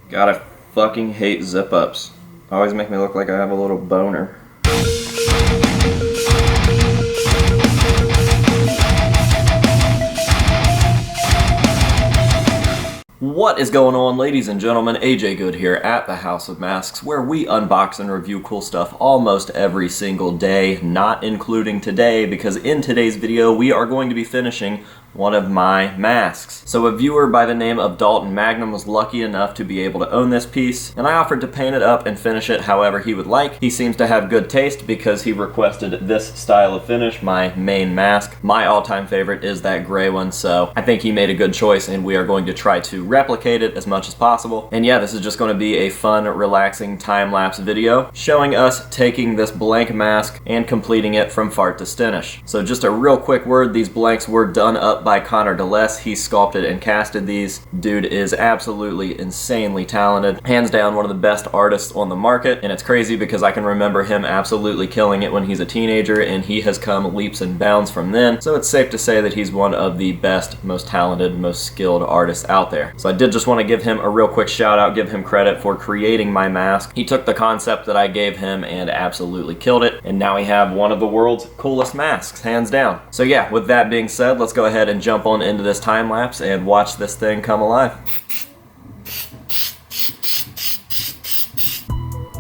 God, I fucking hate zip-ups. Always make me look like I have a little boner. What is going on, ladies and gentlemen? AJ Good here at the House of Masks, where we unbox and review cool stuff almost every single day, not including today, because in today's video we are going to be finishing one of my masks. So a viewer by the name of Dalton Magnum was lucky enough to be able to own this piece, and I offered to paint it up and finish it however he would like. He seems to have good taste because he requested this style of finish, my main mask. My all-time favorite is that gray one, so I think he made a good choice, and we are going to try to replicate it as much as possible. And yeah, this is just going to be a fun, relaxing time-lapse video showing us taking this blank mask and completing it from fart to finish. So just a real quick word, these blanks were done up by Connor DeLess. He sculpted and casted these. Dude is absolutely insanely talented. Hands down one of the best artists on the market, and it's crazy because I can remember him absolutely killing it when he's a teenager, and he has come leaps and bounds from then. So it's safe to say that he's one of the best, most talented, most skilled artists out there. So I did just want to give him a real quick shout out, give him credit for creating my mask. He took the concept that I gave him and absolutely killed it, and now we have one of the world's coolest masks, hands down. So yeah, with that being said, let's go ahead and jump on into this time lapse and watch this thing come alive.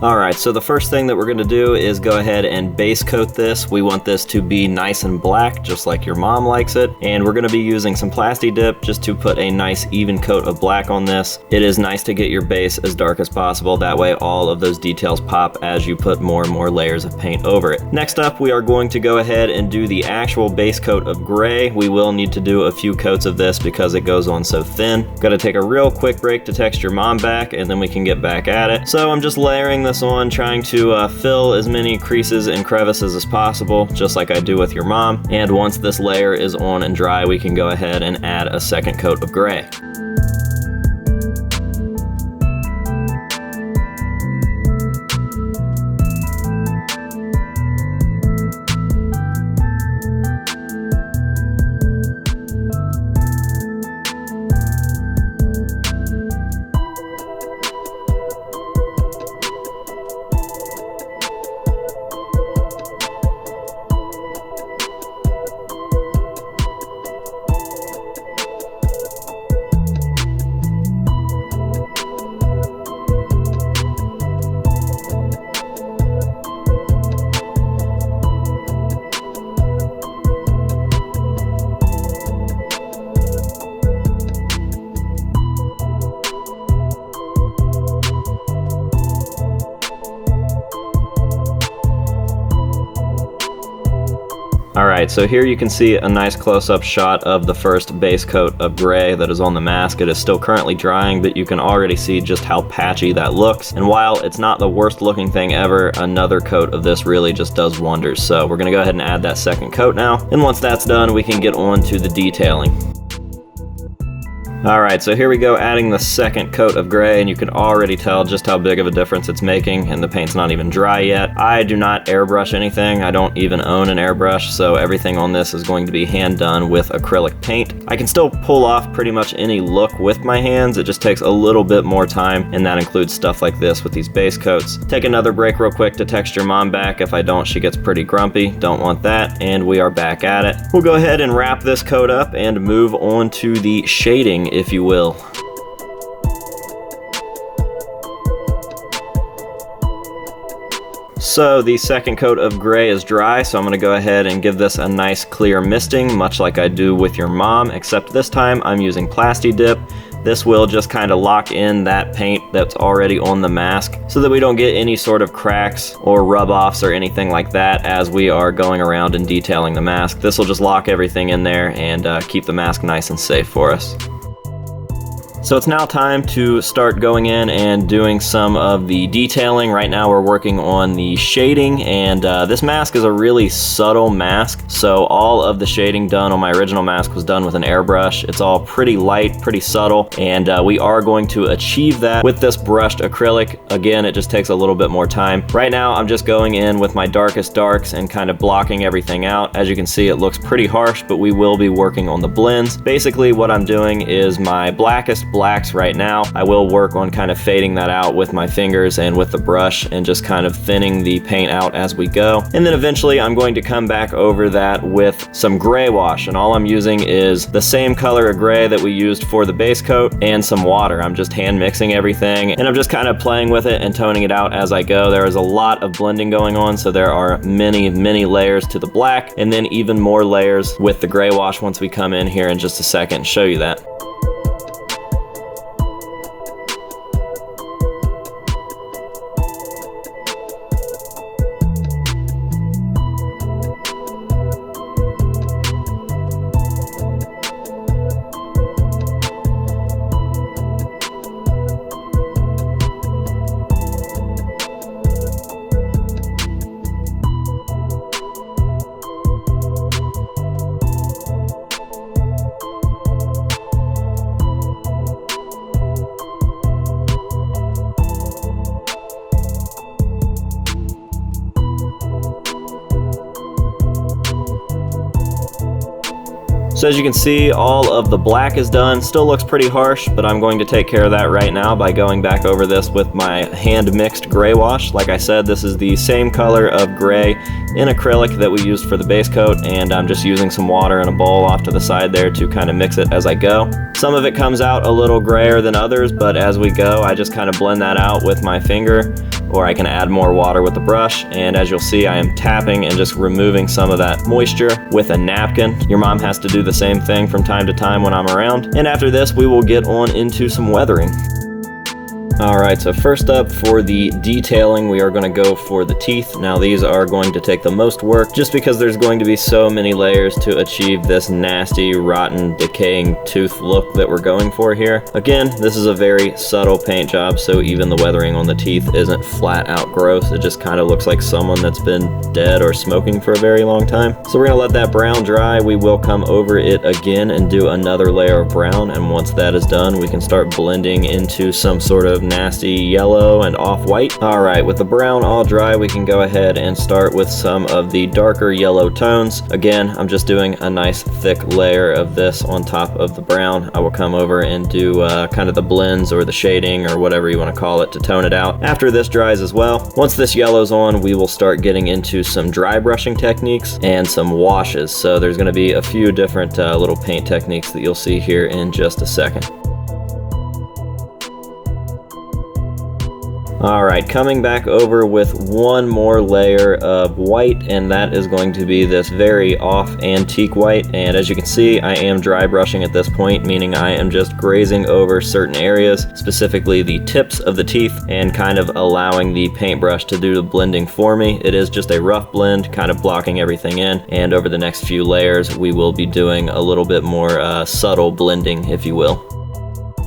Alright, so the first thing that we're going to do is go ahead and base coat this. We want this to be nice and black, just like your mom likes it. And we're going to be using some Plasti Dip just to put a nice even coat of black on this. It is nice to get your base as dark as possible. That way all of those details pop as you put more and more layers of paint over it. Next up, we are going to go ahead and do the actual base coat of gray. We will need to do a few coats of this because it goes on so thin. Got to take a real quick break to text your mom back, and then we can get back at it. So I'm just layering this on, trying to fill as many creases and crevices as possible, just like I do with your mom. And once this layer is on and dry, we can go ahead and add a second coat of gray. Alright, so here you can see a nice close-up shot of the first base coat of gray that is on the mask. It is still currently drying, but you can already see just how patchy that looks. And while it's not the worst looking thing ever, another coat of this really just does wonders. So we're going to go ahead and add that second coat now. And once that's done, we can get on to the detailing. Alright, so here we go, adding the second coat of gray, and you can already tell just how big of a difference it's making, and the paint's not even dry yet. I do not airbrush anything. I don't even own an airbrush, so everything on this is going to be hand done with acrylic paint. I can still pull off pretty much any look with my hands. It just takes a little bit more time, and that includes stuff like this with these base coats. Take another break real quick to text your mom back. If I don't, she gets pretty grumpy. Don't want that, and we are back at it. We'll go ahead and wrap this coat up and move on to the shading, if you will. So the second coat of gray is dry, so I'm going to go ahead and give this a nice clear misting, much like I do with your mom, except this time I'm using Plasti Dip. This will just kind of lock in that paint that's already on the mask so that we don't get any sort of cracks or rub-offs or anything like that as we are going around and detailing the mask. This will just lock everything in there and keep the mask nice and safe for us. So it's now time to start going in and doing some of the detailing. Right now we're working on the shading, and this mask is a really subtle mask, so all of the shading done on my original mask was done with an airbrush. It's all pretty light, pretty subtle, and we are going to achieve that with this brushed acrylic. Again, it just takes a little bit more time. Right now I'm just going in with my darkest darks and kind of blocking everything out. As you can see, it looks pretty harsh, but we will be working on the blends. Basically what I'm doing is my blackest blacks right now. I will work on kind of fading that out with my fingers and with the brush and just kind of thinning the paint out as we go. And then eventually I'm going to come back over that with some gray wash, and all I'm using is the same color of gray that we used for the base coat and some water. I'm just hand mixing everything, and I'm just kind of playing with it and toning it out as I go. There is a lot of blending going on, so there are many layers to the black, and then even more layers with the gray wash once we come in here in just a second and show you that. So as you can see, all of the black is done. Still looks pretty harsh, but I'm going to take care of that right now by going back over this with my hand mixed gray wash. Like I said, this is the same color of gray in acrylic that we used for the base coat, and I'm just using some water in a bowl off to the side there to kind of mix it as I go. Some of it comes out a little grayer than others, but as we go, I just kind of blend that out with my finger, or I can add more water with the brush. And as you'll see, I am tapping and just removing some of that moisture with a napkin. Your mom has to do the same thing from time to time when I'm around. And after this, we will get on into some weathering. Alright, so first up for the detailing, we are going to go for the teeth. Now these are going to take the most work just because there's going to be so many layers to achieve this nasty, rotten, decaying tooth look that we're going for here. Again, this is a very subtle paint job, so even the weathering on the teeth isn't flat out gross. It just kind of looks like someone that's been dead or smoking for a very long time. So we're going to let that brown dry. We will come over it again and do another layer of brown, and once that is done, we can start blending into some sort of nasty yellow and off-white. Alright, with the brown all dry, we can go ahead and start with some of the darker yellow tones. Again, I'm just doing a nice thick layer of this on top of the brown. I will come over and do kind of the blends or the shading or whatever you want to call it to tone it out after this dries as well. Once this yellow's on, we will start getting into some dry brushing techniques and some washes. So there's going to be a few different little paint techniques that you'll see here in just a second. Alright, coming back over with one more layer of white, and that is going to be this very off antique white. And as you can see, I am dry brushing at this point, meaning I am just grazing over certain areas, specifically the tips of the teeth, and kind of allowing the paintbrush to do the blending for me. It is just a rough blend, kind of blocking everything in, and over the next few layers we will be doing a little bit more subtle blending, if you will.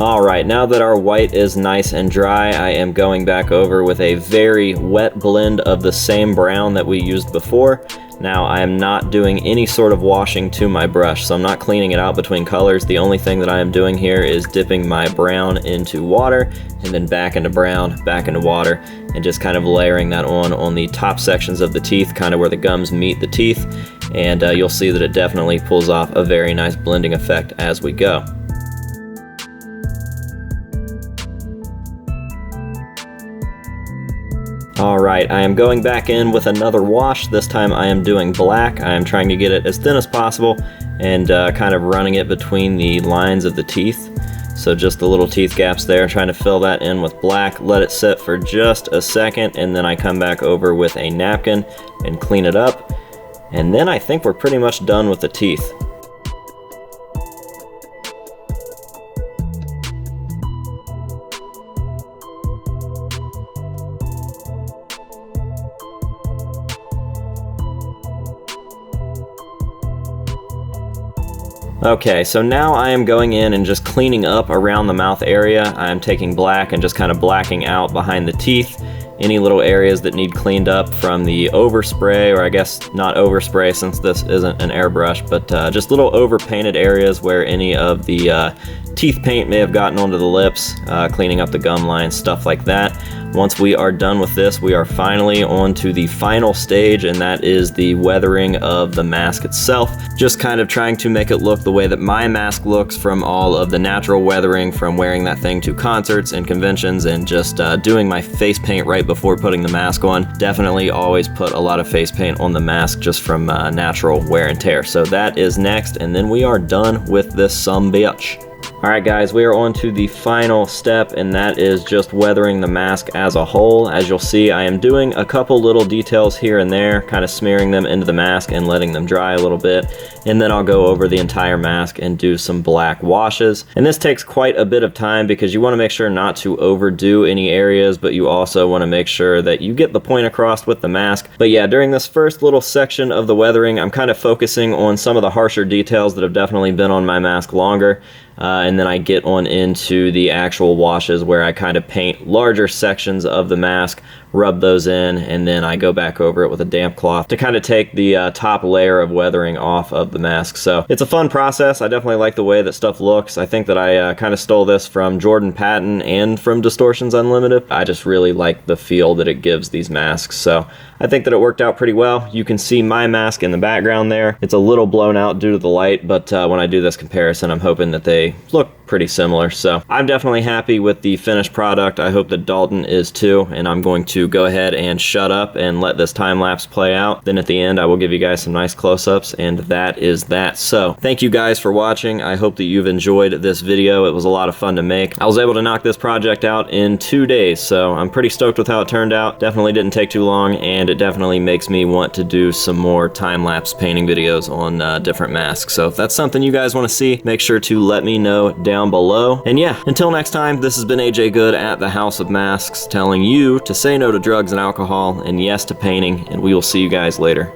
Alright, now that our white is nice and dry, I am going back over with a very wet blend of the same brown that we used before. Now, I am not doing any sort of washing to my brush, so I'm not cleaning it out between colors. The only thing that I am doing here is dipping my brown into water, and then back into brown, back into water, and just kind of layering that on the top sections of the teeth, kind of where the gums meet the teeth, and you'll see that it definitely pulls off a very nice blending effect as we go. Alright, I am going back in with another wash. This time I am doing black. I am trying to get it as thin as possible and kind of running it between the lines of the teeth. So just the little teeth gaps there, trying to fill that in with black. Let it sit for just a second, and then I come back over with a napkin and clean it up. And then I think we're pretty much done with the teeth. Okay, so now I am going in and just cleaning up around the mouth area. I am taking black and just kind of blacking out behind the teeth any little areas that need cleaned up from the overspray, or I guess not overspray since this isn't an airbrush, but just little overpainted areas where any of the teeth paint may have gotten onto the lips, cleaning up the gum lines, stuff like that. Once we are done with this, we are finally on to the final stage, and that is the weathering of the mask itself. Just kind of trying to make it look the way that my mask looks from all of the natural weathering from wearing that thing to concerts and conventions, and just doing my face paint right before putting the mask on. Definitely always put a lot of face paint on the mask just from natural wear and tear. So that is next, and then we are done with this sumbitch. Alright guys, we are on to the final step, and that is just weathering the mask as a whole. As you'll see, I am doing a couple little details here and there, kind of smearing them into the mask and letting them dry a little bit, and then I'll go over the entire mask and do some black washes. And this takes quite a bit of time because you want to make sure not to overdo any areas, but you also want to make sure that you get the point across with the mask. But yeah, during this first little section of the weathering, I'm kind of focusing on some of the harsher details that have definitely been on my mask longer. And then I get on into the actual washes where I kind of paint larger sections of the mask, rub those in, and then I go back over it with a damp cloth to kind of take the top layer of weathering off of the mask. So it's a fun process. I definitely like the way that stuff looks. I think that I kind of stole this from Jordan Patton and from Distortions Unlimited. I just really like the feel that it gives these masks. So I think that it worked out pretty well. You can see my mask in the background there. It's a little blown out due to the light, but when I do this comparison, I'm hoping that they look pretty similar. So I'm definitely happy with the finished product. I hope that Dalton is too, and I'm going to go ahead and shut up and let this time lapse play out. Then at the end, I will give you guys some nice close-ups, and that is that. So thank you guys for watching. I hope that you've enjoyed this video. It was a lot of fun to make. I was able to knock this project out in 2 days, so I'm pretty stoked with how it turned out. Definitely didn't take too long, and it definitely makes me want to do some more time-lapse painting videos on different masks. So if that's something you guys want to see, make sure to let me know down below. And yeah, until next time, this has been AJ Good at the House of Masks, telling you to say no to drugs and alcohol and yes to painting, and we will see you guys later.